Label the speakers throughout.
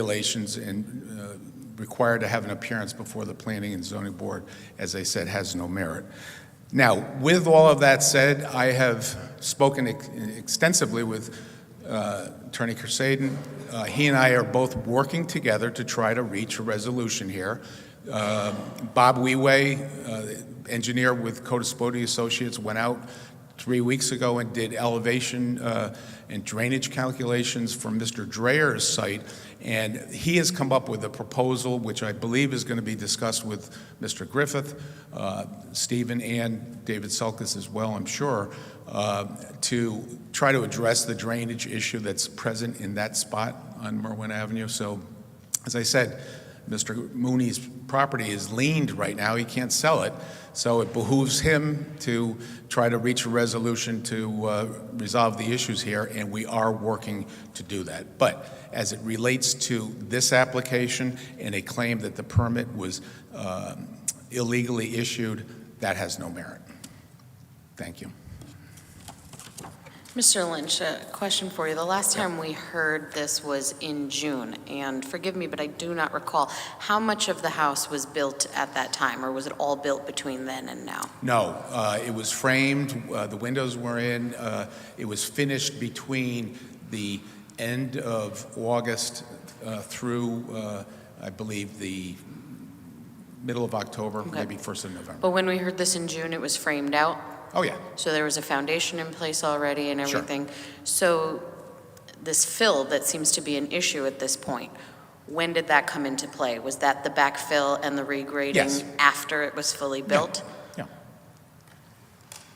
Speaker 1: regulations and required to have an appearance before the Planning and Zoning Board, as I said, has no merit. Now, with all of that said, I have spoken extensively with Attorney Kersaden. He and I are both working together to try to reach a resolution here. Bob Weway, engineer with Codispoti Associates, went out 3 weeks ago and did elevation and drainage calculations for Mr. Dreyer's site, and he has come up with a proposal which I believe is going to be discussed with Mr. Griffith, Stephen, and David Sulkus as well, I'm sure, to try to address the drainage issue that's present in that spot on Merwin Avenue. So, as I said, Mr. Mooney's property is liened right now. He can't sell it. So it behooves him to try to reach a resolution to resolve the issues here, and we are working to do that. But as it relates to this application and a claim that the permit was illegally issued, that has no merit. Thank you.
Speaker 2: Mr. Lynch, a question for you. The last time we heard this was in June, and forgive me, but I do not recall. How much of the house was built at that time, or was it all built between then and now?
Speaker 1: No, it was framed, the windows were in, it was finished between the end of August through, I believe, the middle of October,
Speaker 2: Okay.
Speaker 1: maybe 1st of November.
Speaker 2: But when we heard this in June, it was framed out?
Speaker 1: Oh, yeah.
Speaker 2: So there was a foundation in place already and
Speaker 1: Sure.
Speaker 2: everything. So this fill that seems to be an issue at this point, when did that come into play? Was that the backfill and the regrading
Speaker 1: Yes.
Speaker 2: after it was fully built?
Speaker 1: Yeah.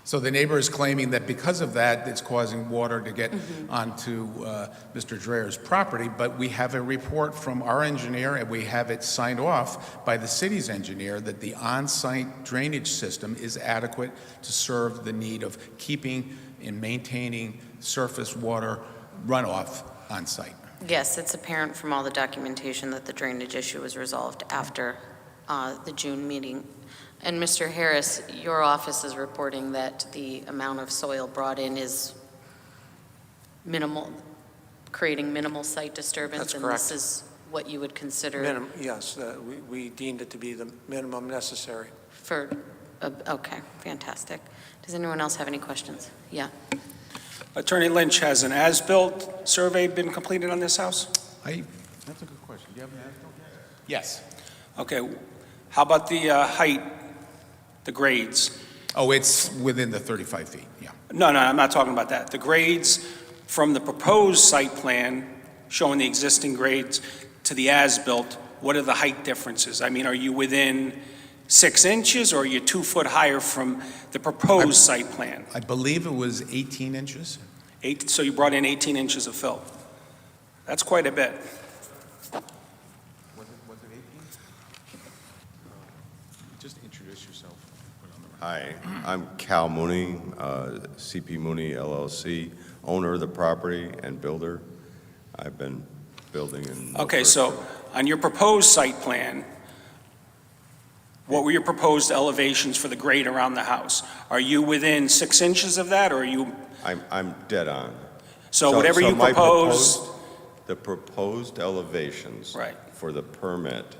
Speaker 1: So the neighbor is claiming that because of that, it's causing water to get onto Mr. Dreyer's property, but we have a report from our engineer, and we have it signed off by the city's engineer that the on-site drainage system is adequate to serve the need of keeping and maintaining surface water runoff on site.
Speaker 2: Yes, it's apparent from all the documentation that the drainage issue was resolved after the June meeting. And Mr. Harris, your office is reporting that the amount of soil brought in is minimal, creating minimal site disturbance.
Speaker 3: That's
Speaker 2: and
Speaker 3: correct.
Speaker 2: this is what you would consider
Speaker 3: Yes, we deemed it to be the minimum necessary.
Speaker 2: for, okay, fantastic. Does anyone else have any questions? Yeah.
Speaker 4: Attorney Lynch, has an as-built survey been completed on this house?
Speaker 1: That's a good question. Do you have an as-built? Yes.
Speaker 4: Okay, how about the height, the grades?
Speaker 1: Oh, it's within the 35 feet, yeah.
Speaker 4: No, I'm not talking about that. The grades from the proposed site plan showing the existing grades to the as-built, what are the height differences? I mean, are you within 6 inches, or are you 2 foot higher from the proposed site plan?
Speaker 1: I believe it was 18 inches.
Speaker 4: So you brought in 18 inches of fill. That's quite a bit.
Speaker 1: Was it 18? Just introduce yourself.
Speaker 5: Hi, I'm Cal Mooney, CP Mooney LLC, owner of the property and builder. I've been building in...
Speaker 4: Okay, so on your proposed site plan, what were your proposed elevations for the grade around the house? Are you within 6 inches of that, or are you,
Speaker 5: I'm dead on.
Speaker 4: so whatever you
Speaker 5: my
Speaker 4: propose?
Speaker 5: The proposed elevations
Speaker 4: Right.
Speaker 5: for the permit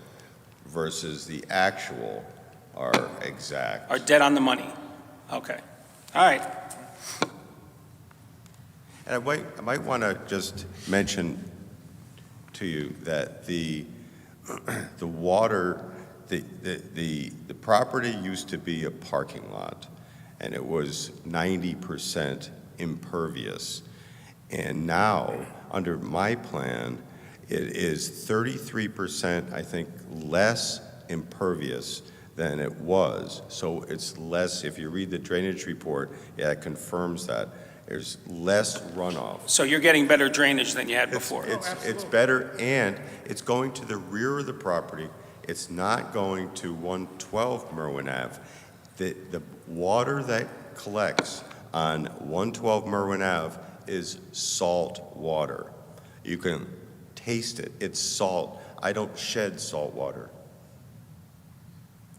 Speaker 5: versus the actual are exact.
Speaker 4: Are dead on the money? Okay, all right.
Speaker 5: And I might want to just mention to you that the water, the property used to be a parking lot, and it was 90% impervious. And now, under my plan, it is 33%, I think, less impervious than it was. So it's less, if you read the drainage report, yeah, it confirms that. There's less runoff.
Speaker 4: So you're getting better drainage than you had before?
Speaker 5: It's better, and it's going to the rear of the property. It's not going to 112 Merwin Ave. The water that collects on 112 Merwin Ave is salt water. You can taste it. It's salt. I don't shed salt water.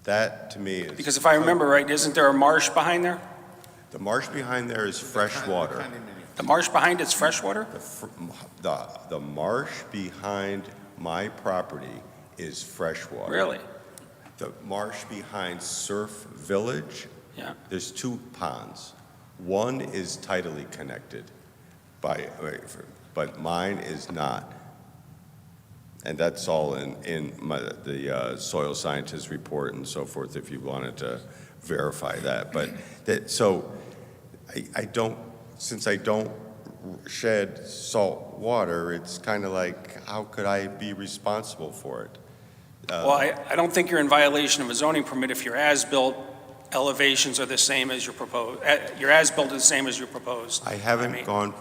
Speaker 5: That, to me, is...
Speaker 4: Because if I remember right, isn't there a marsh behind there?
Speaker 5: The marsh behind there is fresh water.
Speaker 4: The marsh behind it's fresh water?
Speaker 5: The marsh behind my property is freshwater.
Speaker 4: Really?
Speaker 5: The marsh behind Surf Village,
Speaker 4: Yeah.
Speaker 5: there's 2 ponds. One is tidally connected but mine is not. And that's all in the soil scientist report and so forth, if you wanted to verify that. But so I don't, since I don't shed salt water, it's kind of like, how could I be responsible for it?
Speaker 4: Well, I don't think you're in violation of a zoning permit if your as-built elevations are the same as your proposed, your as-built is the same as your proposed.
Speaker 5: I haven't
Speaker 4: mean-
Speaker 5: gone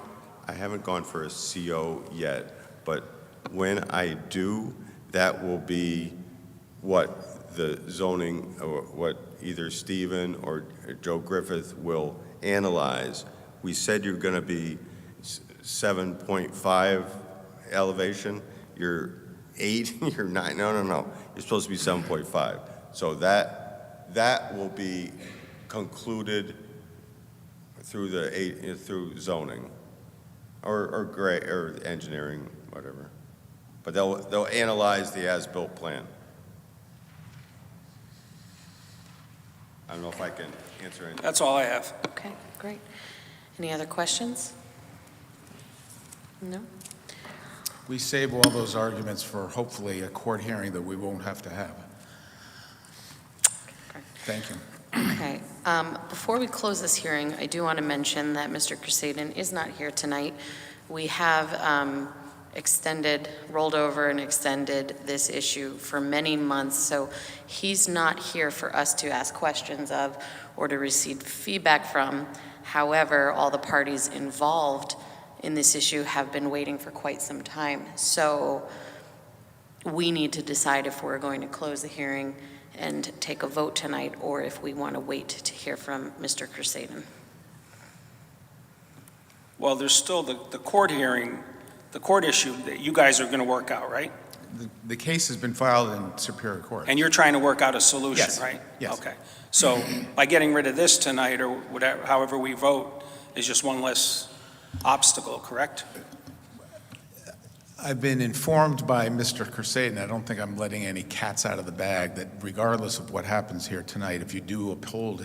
Speaker 5: for a CO yet, but when I do, that will be what the zoning, or what either Stephen or Joe Griffith will analyze. We said you're going to be 7.5 elevation, you're 8, you're 9, no, you're supposed to be 7.5. So that will be concluded through zoning or engineering, whatever. But they'll analyze the as-built plan. I don't know if I can answer any.
Speaker 4: That's all I have.
Speaker 2: Okay, great. Any other questions? No?
Speaker 1: We save all those arguments for hopefully a court hearing that we won't have to have. Thank you.
Speaker 2: Okay. Before we close this hearing, I do want to mention that Mr. Crusaden is not here tonight. We have rolled over and extended this issue for many months, so he's not here for us to ask questions of or to receive feedback from. However, all the parties involved in this issue have been waiting for quite some time. So we need to decide if we're going to close the hearing and take a vote tonight, or if we want to wait to hear from Mr. Crusaden.
Speaker 4: Well, there's still the court hearing, the court issue that you guys are going to work out, right?
Speaker 1: The case has been filed in Superior Court.
Speaker 4: And you're trying to work out a solution,
Speaker 1: Yes,
Speaker 4: right?
Speaker 1: yes.
Speaker 4: Okay. So by getting rid of this tonight, or whatever, however we vote, is just one less obstacle, correct?
Speaker 1: I've been informed by Mr. Crusaden, I don't think I'm letting any cats out of the bag, that regardless of what happens here tonight, if you do uphold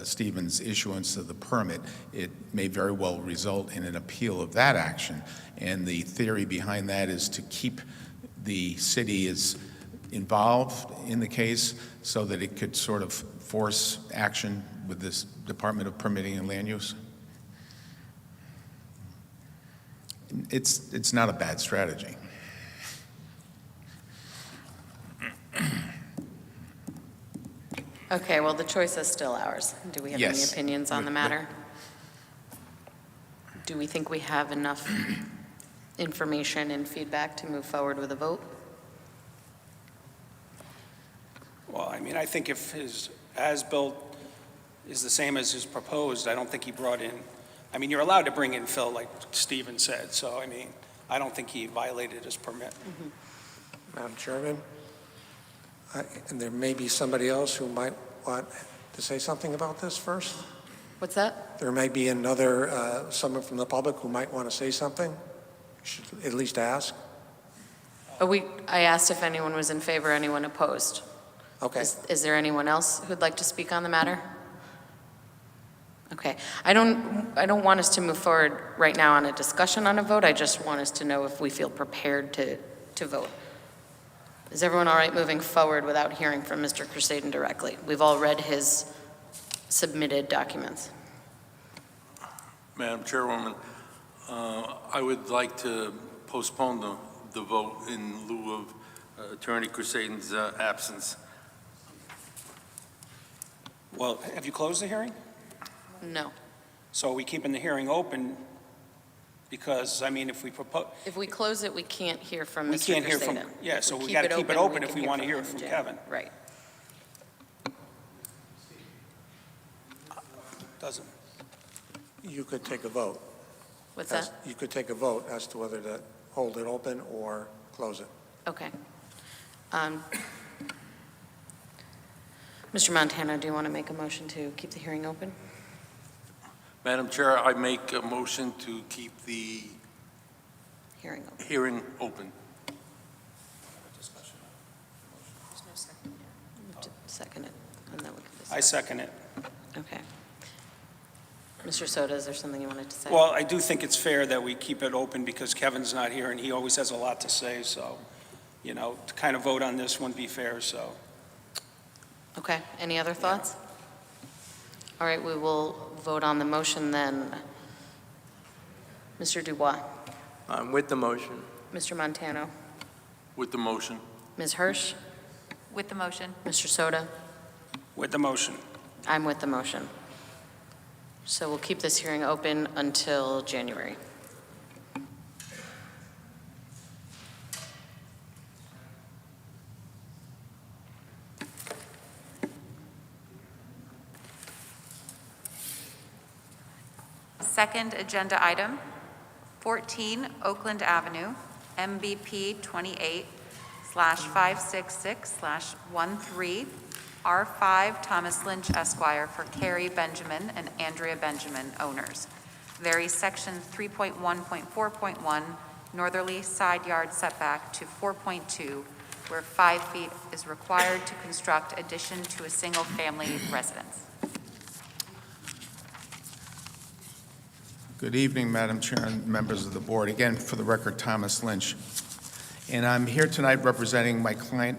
Speaker 1: Stephen's issuance of the permit, it may very well result in an appeal of that action. And the theory behind that is to keep the city as involved in the case so that it could sort of force action with this Department of Permitting and Land Use. It's not a bad strategy.
Speaker 2: Okay, well, the choice is still ours. Do we have any
Speaker 1: Yes.
Speaker 2: opinions on the matter? Do we think we have enough information and feedback to move forward with a vote?
Speaker 4: Well, I mean, I think if his as-built is the same as his proposed, I don't think he brought in, I mean, you're allowed to bring in fill, like Stephen said, so, I mean, I don't think he violated his permit.
Speaker 3: Madam Chairman, and there may be somebody else who might want to say something about this first.
Speaker 2: What's that?
Speaker 3: There may be another, someone from the public who might want to say something. You should at least ask.
Speaker 2: I asked if anyone was in favor, anyone opposed.
Speaker 3: Okay.
Speaker 2: Is there anyone else who'd like to speak on the matter? Okay. I don't want us to move forward right now on a discussion on a vote. I just want us to know if we feel prepared to vote. Is everyone all right moving forward without hearing from Mr. Crusaden directly? We've all read his submitted documents.
Speaker 6: Madam Chairwoman, I would like to postpone the vote in lieu of Attorney Crusaden's absence.
Speaker 4: Well, have you closed the hearing?
Speaker 2: No.
Speaker 4: So are we keeping the hearing open? Because, I mean, if we propose,
Speaker 2: If we close it, we can't hear from
Speaker 4: we
Speaker 2: Mr.
Speaker 4: can't hear from,
Speaker 2: Crusaden.
Speaker 4: yeah,
Speaker 2: If
Speaker 4: so we
Speaker 2: keep
Speaker 4: got to keep it open if
Speaker 2: can
Speaker 4: we want to hear
Speaker 2: him
Speaker 4: from
Speaker 2: in June.
Speaker 4: Kevin.
Speaker 2: Right.
Speaker 4: Doesn't.
Speaker 3: You could take a vote.
Speaker 2: What's that?
Speaker 3: You could take a vote as to whether to hold it open or close it.
Speaker 2: Okay. Mr. Montano, do you want to make a motion to keep the hearing open?
Speaker 6: Madam Chair, I make a motion to keep the
Speaker 2: Hearing open.
Speaker 6: hearing open.
Speaker 2: And then we can
Speaker 4: I
Speaker 2: discuss.
Speaker 4: second it.
Speaker 2: Okay. Mr. Soto, is there something you wanted to say?
Speaker 4: Well, I do think it's fair that we keep it open because Kevin's not here and he always has a lot to say, so, to kind of vote on this wouldn't be fair, so.
Speaker 2: Okay, any other thoughts? All right, we will vote on the motion then. Mr. Dubois,
Speaker 7: I'm with the motion.
Speaker 2: Mr. Montano,
Speaker 6: With the motion.
Speaker 2: Ms. Hirsch,
Speaker 8: With the motion.
Speaker 2: Mr. Soto.
Speaker 4: With the motion.
Speaker 2: I'm with the motion. So we'll keep this hearing open until January.
Speaker 8: Second agenda item, 14 Oakland Avenue, MBP 28/566/13, R5 Thomas Lynch Esquire for Carrie Benjamin and Andrea Benjamin, owners. Varies section 3.1.4.1, northerly side yard setback to 4.2, where 5 feet is required to construct addition to a single-family residence.
Speaker 1: Good evening, Madam Chair and members of the board. Again, for the record, Thomas Lynch. And I'm here tonight representing my client,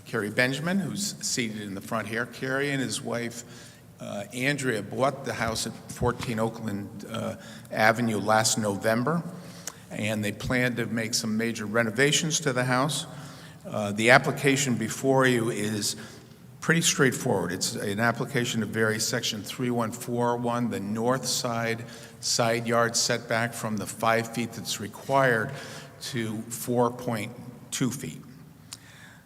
Speaker 1: Carrie Benjamin, who's seated in the front here. Carrie and his wife, Andrea, bought the house at 14 Oakland Avenue last November, and they plan to make some major renovations to the house. The application before you is pretty straightforward. It's an application to vary section 3141, the north side yard setback from the 5 feet that's required to 4.2 feet.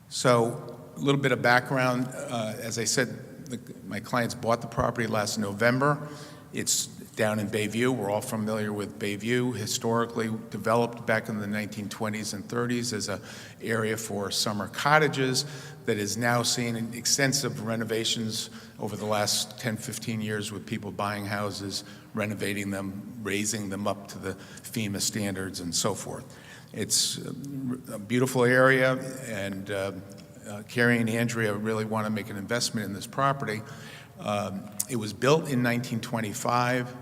Speaker 1: So a little bit of background. As I said, my clients bought the property last November. It's down in Bayview. We're all familiar with Bayview, historically developed back in the 1920s and 30s as an area for summer cottages that is now seeing extensive renovations over the last 10, 15 years with people buying houses, renovating them, raising them up to the FEMA standards and so forth. It's a beautiful area, and Carrie and Andrea really want to make an investment in this property. It was built in 1925.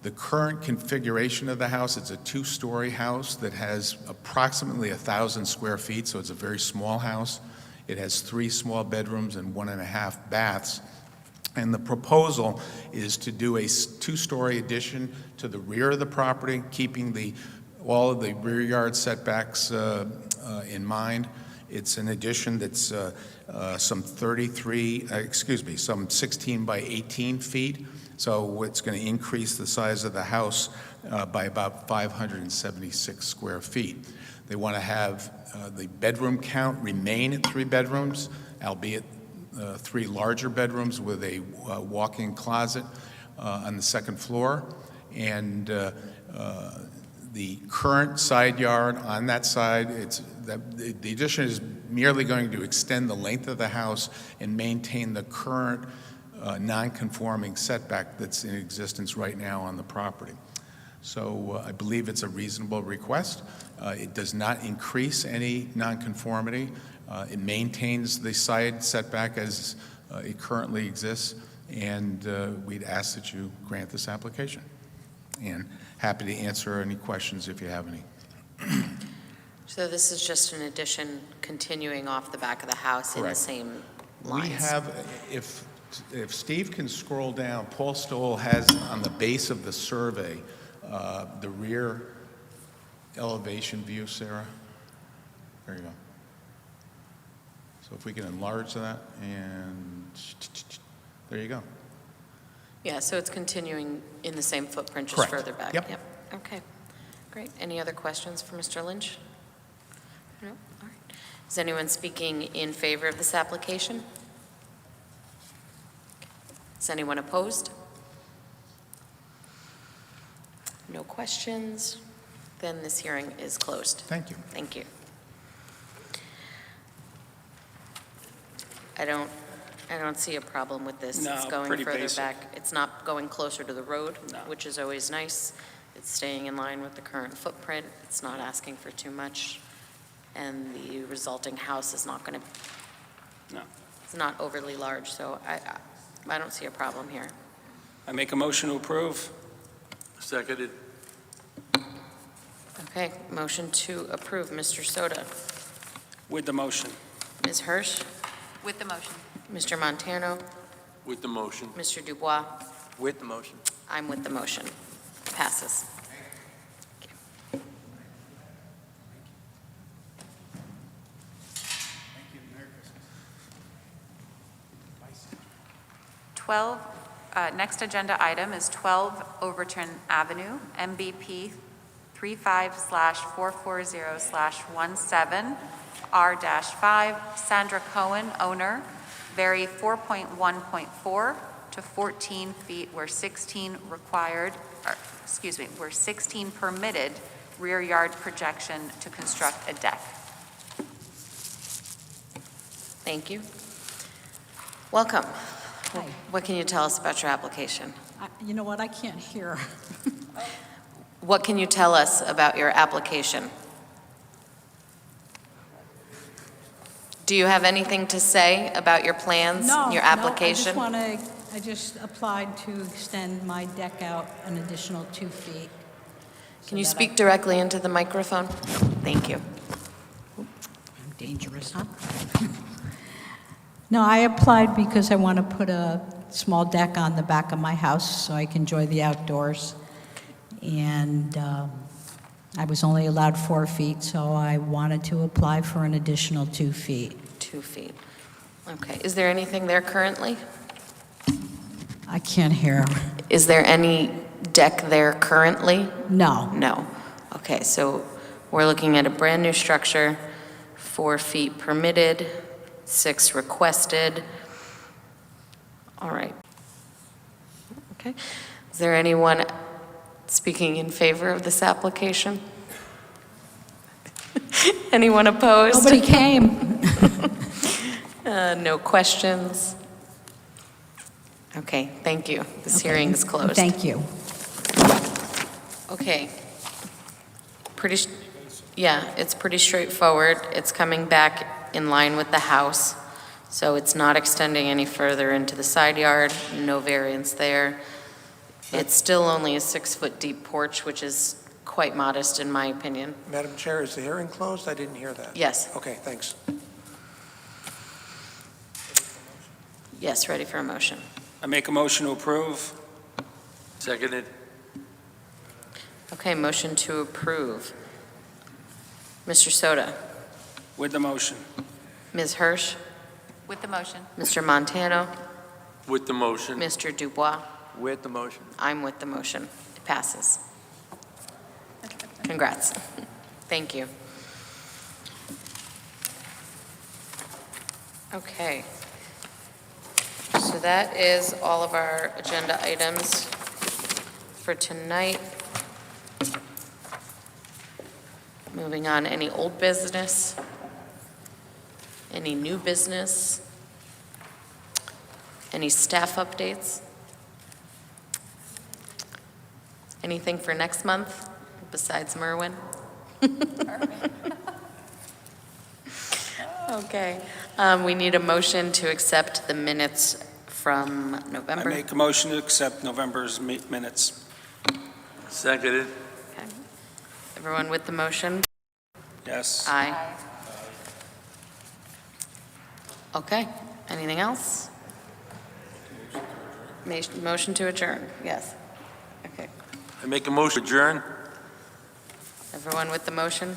Speaker 1: The current configuration of the house, it's a 2-story house that has approximately 1,000 square feet, so it's a very small house. It has 3 small bedrooms and 1.5 baths. And the proposal is to do a 2-story addition to the rear of the property, keeping all of the rear yard setbacks in mind. It's an addition that's some 16 by 18 feet. So it's going to increase the size of the house by about 576 square feet. They want to have the bedroom count remain at 3 bedrooms, albeit 3 larger bedrooms with a walk-in closet on the second floor. And the current side yard on that side, the addition is merely going to extend the length of the house and maintain the current non-conforming setback that's in existence right now on the property. So I believe it's a reasonable request. It does not increase any nonconformity. It maintains the side setback as it currently exists, and we'd ask that you grant this application. And happy to answer any questions if you have any.
Speaker 2: So this is just an addition continuing off the back of the house in the
Speaker 1: Correct.
Speaker 2: same
Speaker 1: We
Speaker 2: lines?
Speaker 1: have, if Steve can scroll down, Paul Stoll has on the base of the survey, the rear elevation view, Sarah. There you go. So if we can enlarge that, and there you go.
Speaker 2: Yeah, so it's continuing in the same footprint, just
Speaker 1: Correct.
Speaker 2: further back?
Speaker 1: Yep.
Speaker 2: Okay, great. Any other questions for Mr. Lynch? No? All right. Is anyone speaking in favor of this application? Is anyone opposed? No questions? Then this hearing is closed.
Speaker 1: Thank you.
Speaker 2: Thank you. I don't see a problem with this.
Speaker 4: No,
Speaker 2: It's going
Speaker 4: pretty
Speaker 2: further
Speaker 4: basic.
Speaker 2: back. It's not going closer to the road,
Speaker 4: No.
Speaker 2: which is always nice. It's staying in line with the current footprint. It's not asking for too much. And the resulting house is not going to
Speaker 4: No.
Speaker 2: It's not overly large, so I don't see a problem here.
Speaker 4: I make a motion to approve.
Speaker 6: Seconded.
Speaker 2: Okay, motion to approve. Mr. Soto?
Speaker 4: With the motion.
Speaker 2: Ms. Hirsch?
Speaker 8: With the motion.
Speaker 2: Mr. Montano?
Speaker 6: With the motion.
Speaker 2: Mr. Dubois?
Speaker 7: With the motion.
Speaker 2: I'm with the motion. Passes.
Speaker 8: 12, next agenda item is 12 Overton Avenue, MBP 35/440/17, R-5, Sandra Cohen, owner, vary 4.1.4 to 14 feet where 16 required, where 16 permitted rear yard projection to construct a deck.
Speaker 2: Thank you. Welcome.
Speaker 9: Hi.
Speaker 2: What can you tell us about your application?
Speaker 9: You know what, I can't hear.
Speaker 2: What can you tell us about your application? Do you have anything to say about your plans, your application?
Speaker 9: I just applied to extend my deck out an additional 2 feet.
Speaker 2: Can you speak directly into the microphone? Thank you.
Speaker 9: I'm dangerous, huh? No, I applied because I want to put a small deck on the back of my house so I can enjoy the outdoors. And I was only allowed 4 feet, so I wanted to apply for an additional 2 feet.
Speaker 2: 2 feet. Okay. Is there anything there currently?
Speaker 9: I can't hear.
Speaker 2: Is there any deck there currently?
Speaker 9: No.
Speaker 2: No. Okay, so we're looking at a brand-new structure, 4 feet permitted, 6 requested. All right. Okay. Is there anyone speaking in favor of this application? Anyone opposed?
Speaker 9: Nobody came.
Speaker 2: No questions? Okay, thank you. This hearing is closed.
Speaker 9: Thank you.
Speaker 2: Okay. Yeah, it's pretty straightforward. It's coming back in line with the house, so it's not extending any further into the side yard, no variance there. It's still only a 6-foot deep porch, which is quite modest in my opinion.
Speaker 3: Madam Chair, is the hearing closed? I didn't hear that.
Speaker 2: Yes,
Speaker 3: Okay, thanks.
Speaker 2: yes, ready for a motion.
Speaker 4: I make a motion to approve.
Speaker 6: Seconded.
Speaker 2: Okay, motion to approve. Mr. Soto,
Speaker 4: With the motion.
Speaker 2: Ms. Hirsch,
Speaker 8: With the motion.
Speaker 2: Mr. Montano,
Speaker 6: With the motion.
Speaker 2: Mr. Dubois.
Speaker 7: With the motion.
Speaker 2: I'm with the motion. It passes. Congrats. Thank you. Okay. So that is all of our agenda items for tonight. Moving on, any old business? Any new business? Any staff updates? Anything for next month besides Merwin? Okay. We need a motion to accept the minutes from
Speaker 4: I
Speaker 2: November.
Speaker 4: make a motion to accept November's minutes.
Speaker 6: Seconded.
Speaker 2: Okay. Everyone with the motion?
Speaker 4: Yes.
Speaker 2: Aye. Okay. Anything else? Motion to adjourn, yes. Okay.
Speaker 6: I make a motion to adjourn.
Speaker 2: Everyone with the motion?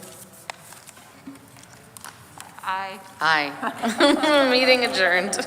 Speaker 8: Aye.
Speaker 2: Aye. Meeting adjourned.